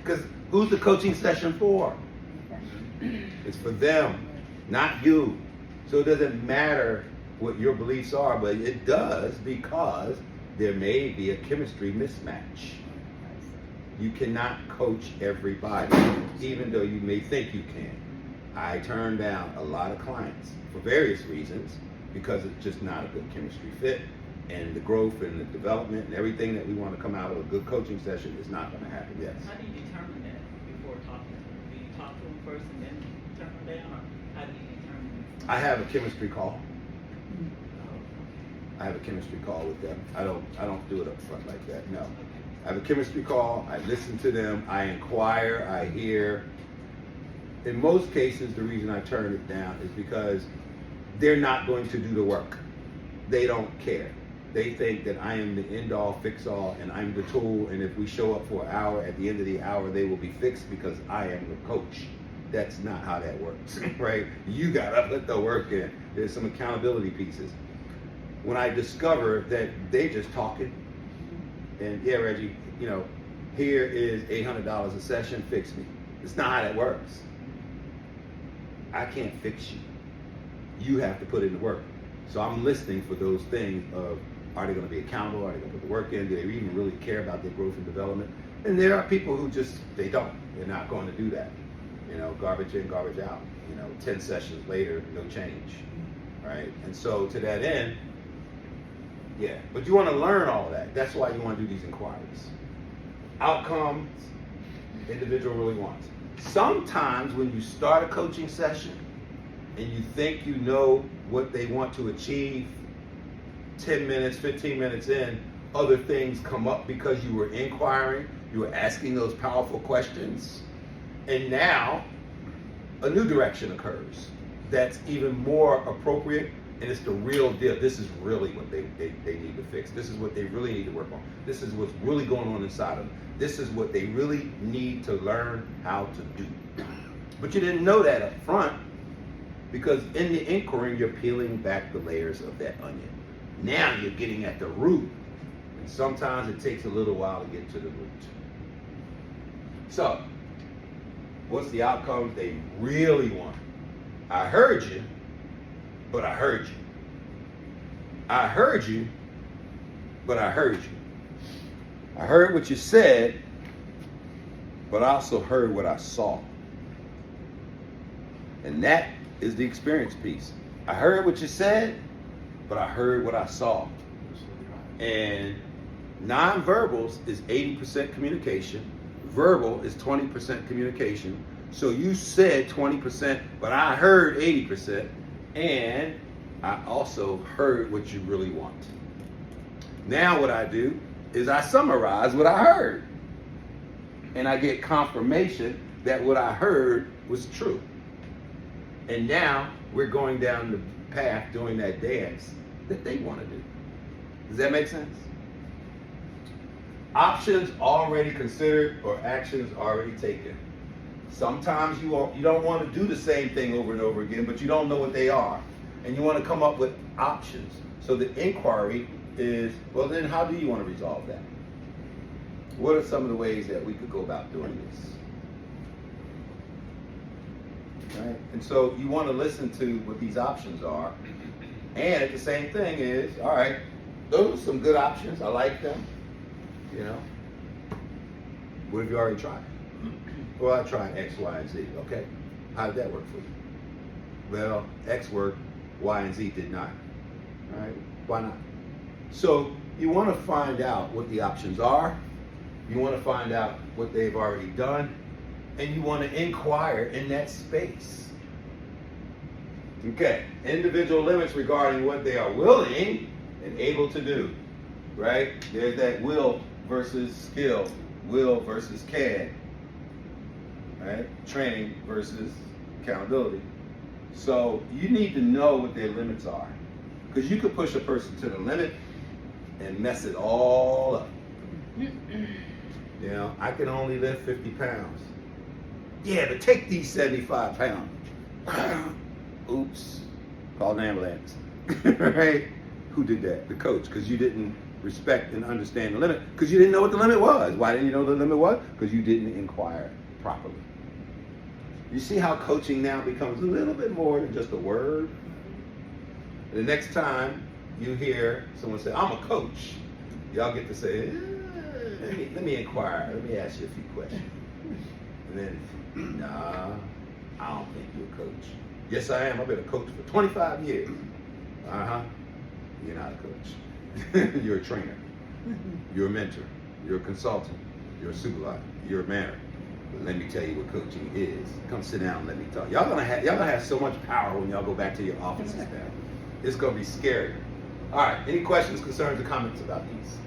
Because who's the coaching session for? It's for them, not you. So it doesn't matter what your beliefs are, but it does because there may be a chemistry mismatch. You cannot coach everybody, even though you may think you can. I turn down a lot of clients for various reasons because it's just not a good chemistry fit, and the growth and the development and everything that we want to come out of a good coaching session is not going to happen. Yes. How do you determine that before talking to them? Do you talk to them first and then turn them down, or how do you determine? I have a chemistry call. I have a chemistry call with them. I don't do it up front like that. No. I have a chemistry call. I listen to them. I inquire. I hear. In most cases, the reason I turn it down is because they're not going to do the work. They don't care. They think that I am the end-all, fix-all, and I'm the tool, and if we show up for an hour, at the end of the hour, they will be fixed because I am the coach. That's not how that works, right? You gotta put the work in. There's some accountability pieces. When I discover that they just talking, and yeah, Reggie, you know, here is $800 a session, fix me. It's not how that works. I can't fix you. You have to put in the work. So I'm listening for those things of, are they going to be accountable? Are they going to put the work in? Do they even really care about their growth and development? And there are people who just, they don't. They're not going to do that. You know, garbage in, garbage out. You know, 10 sessions later, no change, right? And so to that end, yeah. But you want to learn all of that. That's why you want to do these inquiries. Outcomes, individual really wants. Sometimes when you start a coaching session and you think you know what they want to achieve, 10 minutes, 15 minutes in, other things come up because you were inquiring, you were asking those powerful questions, and now a new direction occurs that's even more appropriate, and it's the real deal. This is really what they need to fix. This is what they really need to work on. This is what's really going on inside of them. This is what they really need to learn how to do. But you didn't know that up front because in the inquiry, you're peeling back the layers of that onion. Now you're getting at the root. And sometimes it takes a little while to get to the root. So, what's the outcome they really want? I heard you, but I heard you. I heard you, but I heard you. I heard what you said, but I also heard what I saw. And that is the experience piece. I heard what you said, but I heard what I saw. And nonverbals is 80% communication. Verbal is 20% communication. So you said 20%, but I heard 80%. And I also heard what you really want. Now what I do is I summarize what I heard. And I get confirmation that what I heard was true. And now we're going down the path doing that dance that they want to do. Does that make sense? Options already considered or actions already taken. Sometimes you don't want to do the same thing over and over again, but you don't know what they are. And you want to come up with options. So the inquiry is, well, then how do you want to resolve that? What are some of the ways that we could go about doing this? Right? And so you want to listen to what these options are. And the same thing is, all right, those are some good options. I like them. You know, what have you already tried? Well, I tried X, Y, and Z. Okay, how did that work for you? Well, X worked, Y and Z did not. All right, why not? So you want to find out what the options are. You want to find out what they've already done, and you want to inquire in that space. Okay, individual limits regarding what they are willing and able to do. Right? There's that will versus skill, will versus can, right? Training versus accountability. So you need to know what their limits are, because you could push a person to the limit and mess it all up. You know, I can only lift 50 pounds. Yeah, but take these 75 pounds. Oops, call an ambulance. Right? Who did that? The coach, because you didn't respect and understand the limit because you didn't know what the limit was. Why didn't you know the limit was? Because you didn't inquire properly. You see how coaching now becomes a little bit more than just a word? The next time you hear someone say, I'm a coach, y'all get to say, let me inquire, let me ask you a few questions. And then, nah, I don't think you're a coach. Yes, I am. I've been a coach for 25 years. Uh-huh. You're not a coach. You're a trainer. You're a mentor. You're a consultant. You're a supervisor. You're a manager. But let me tell you what coaching is. Come sit down and let me talk. Y'all gonna have so much power when y'all go back to your offices now. It's gonna be scary. All right. Any questions, concerns, or comments about these?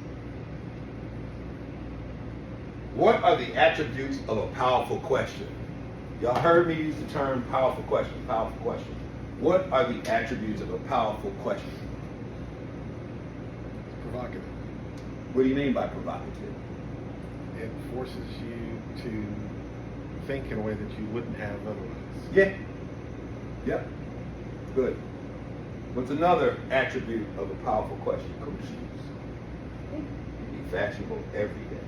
What are the attributes of a powerful question? Y'all heard me use the term powerful question, powerful question. What are the attributes of a powerful question? Provocative. What do you mean by provocative? It forces you to think in a way that you wouldn't have otherwise. Yeah. Yep. Good. What's another attribute of a powerful question, Coach Hughes? Be fashionable every day.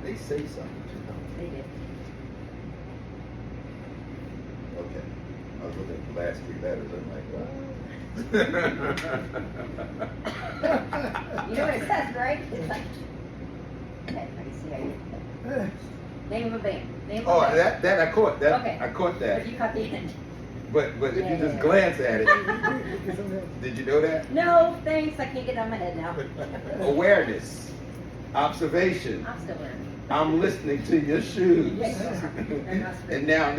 They say something too. They did. Okay. I was looking at the last three letters. I'm like, You know what it says, right? It's like, okay, let me see how you. Name of a band. Name of oh, a band. that I caught. That Okay. I caught that. But you caught the end. But if you just Yeah. glance at it, did you know that? No, thanks. I can't get it on my head now. Awareness, observation. I'm still learning. I'm listening to your shoes. Yes. And now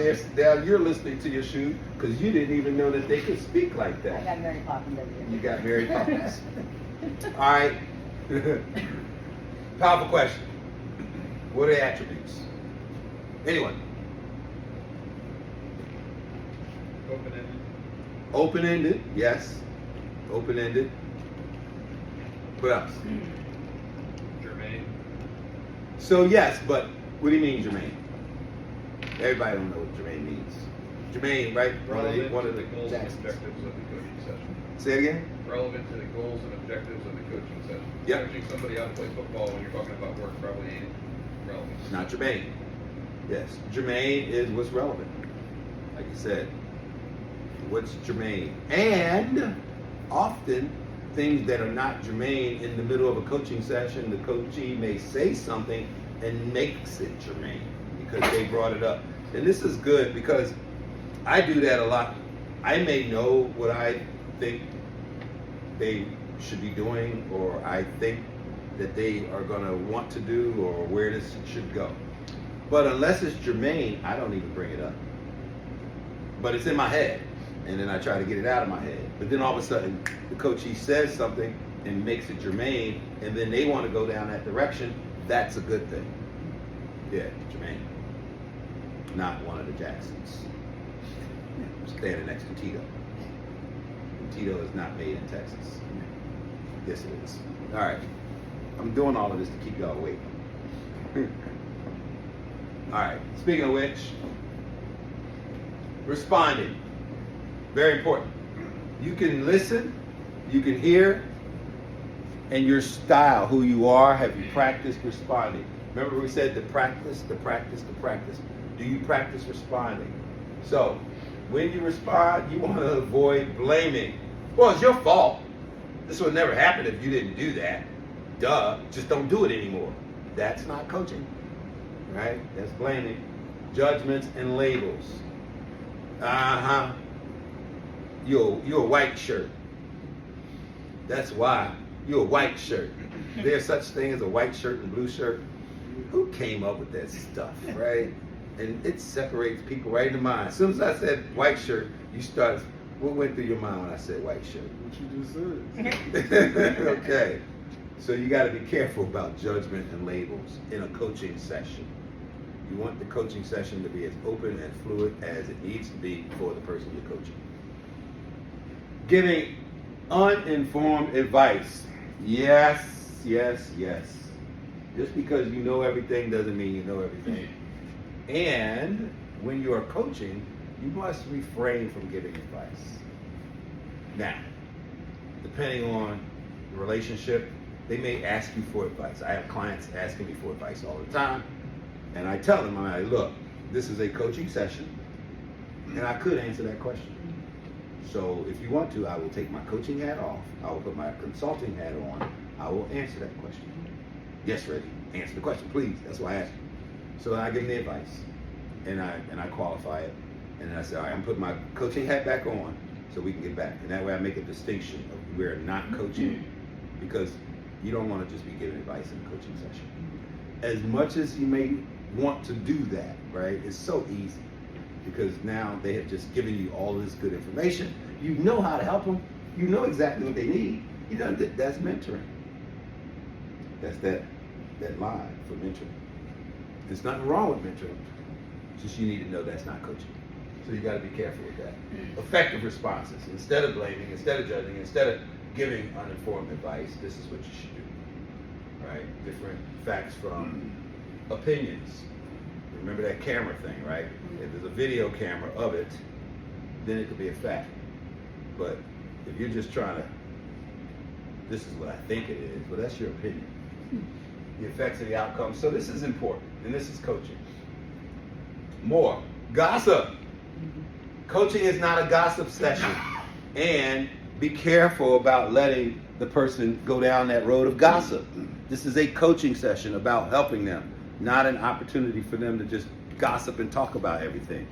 you're listening to your shoes because you didn't even know that they could speak like I that. got Mary Poppins over here. You got Mary Poppins. All right. Powerful question. What are the attributes? Anyone? Open-ended. Open-ended, yes. Open-ended. What else? Germane. So yes, but what do you mean, Jermaine? Everybody don't know what Jermaine means. Jermaine, right? Relevant to the the goals and Jacksons. objectives of the coaching session. Say it again? Relevant to the goals and objectives of the coaching session. Yep. Coaching somebody how to play football when you're talking about work probably ain't relevant. Not germane. Yes, germane is what's relevant. Like you said, what's germane? And often things that are not germane in the middle of a coaching session, the coachee may say something and makes it germane because they brought it up. And this is good because I do that a lot. I may know what I think they should be doing, or I think that they are going to want to do, or where this should go. But unless it's germane, I don't even bring it up. But it's in my head, and then I try to get it out of my head. But then all of a sudden, the coachee says something and makes it germane, and then they want to go down that direction. That's a good thing. Yeah, germane. Not one of the Jacksons. Standing next to Tito. And Tito is not made in Texas. Yes, it is. All right. I'm doing all of this to keep y'all awake. All right. Speaking of which, responding. Very important. You can listen, you can hear, and your style, who you are, have you practiced responding? Remember we said the practice, the practice, the practice. Do you practice responding? So, when you respond, you want to avoid blaming. Well, it's your fault. This would never happen if you didn't do that. Duh, just don't do it anymore. That's not coaching, right? That's blaming. Judgments and labels. Uh-huh. You're a white shirt. That's why. You're a white shirt. There's such thing as a white shirt and blue shirt. Who came up with that stuff, right? And it separates people right in the mind. As soon as I said white shirt, you start, what went through your mind when I said white shirt? What you just said. Okay. So you got to be careful about judgment and labels in a coaching session. You want the coaching session to be as open and fluid as it needs to be for the person you're coaching. Giving uninformed advice. Yes, yes, yes. Just because you know everything doesn't mean you know everything. And when you are coaching, you must refrain from giving advice. Now, depending on relationship, they may ask you for advice. I have clients asking me for advice all the time, and I tell them, I'm like, look, this is a coaching session, and I could answer that question. So if you want to, I will take my coaching hat off. I will put my consulting hat on. I will answer that question. Yes, Reggie, answer the question, please. That's why I asked you. So I give them the advice, and I qualify it, and then I say, all right, I'm putting my coaching hat back on so we can get back. And that way I make a distinction of we're not coaching, because you don't want to just be giving advice in a coaching session. As much as you may want to do that, right, it's so easy, because now they have just given you all this good information. You know how to help them. You know exactly what they need. You know, that's mentoring. That's that line for mentoring. There's nothing wrong with mentoring. Just you need to know that's not coaching. So you got to be careful with that. Effective responses. Instead of blaming, instead of judging, instead of giving uninformed advice, this is what you should do. Right? Different facts from opinions. Remember that camera thing, right? If there's a video camera of it, then it could be a fact. But if you're just trying to, this is what I think it is, well, that's your opinion. The effects of the outcome. So this is important, and this is coaching. More. Gossip. Coaching is not a gossip session. And be careful about letting the person go down that road of gossip. This is a coaching session about helping them, not an opportunity for them to just gossip and talk about everything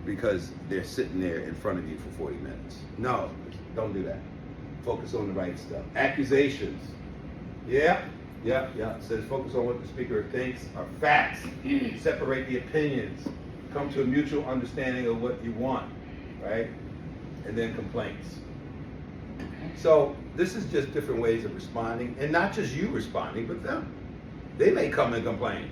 because they're sitting there in front of you for 40 minutes. No, don't do that. Focus on the right stuff. Accusations. Yeah. It says focus on what the speaker thinks are facts. Separate the opinions. Come to a mutual understanding of what you want, right? And then complaints. So this is just different ways of responding, and not just you responding, but them. They may come and complain.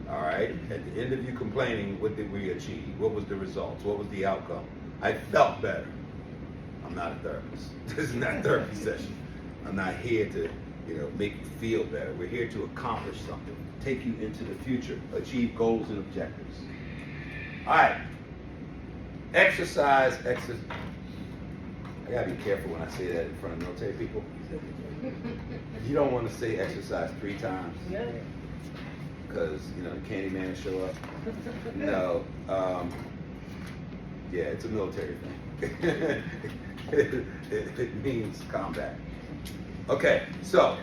All right. At the end of you complaining, what did we achieve? What was the results? What was the outcome? I felt better. I'm not a therapist. This is not a therapy session. I'm not here to, make you feel better. We're here to accomplish something, take you into the future, achieve goals and objectives. All right. Exercise. I gotta be careful when I say that in front of military people. You don't want to say exercise 3 times. Because, the candy man will show up. No. Yeah, it's a military thing. It means combat. Okay, so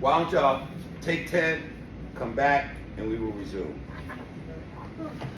why don't y'all take 10, come back, and we will resume.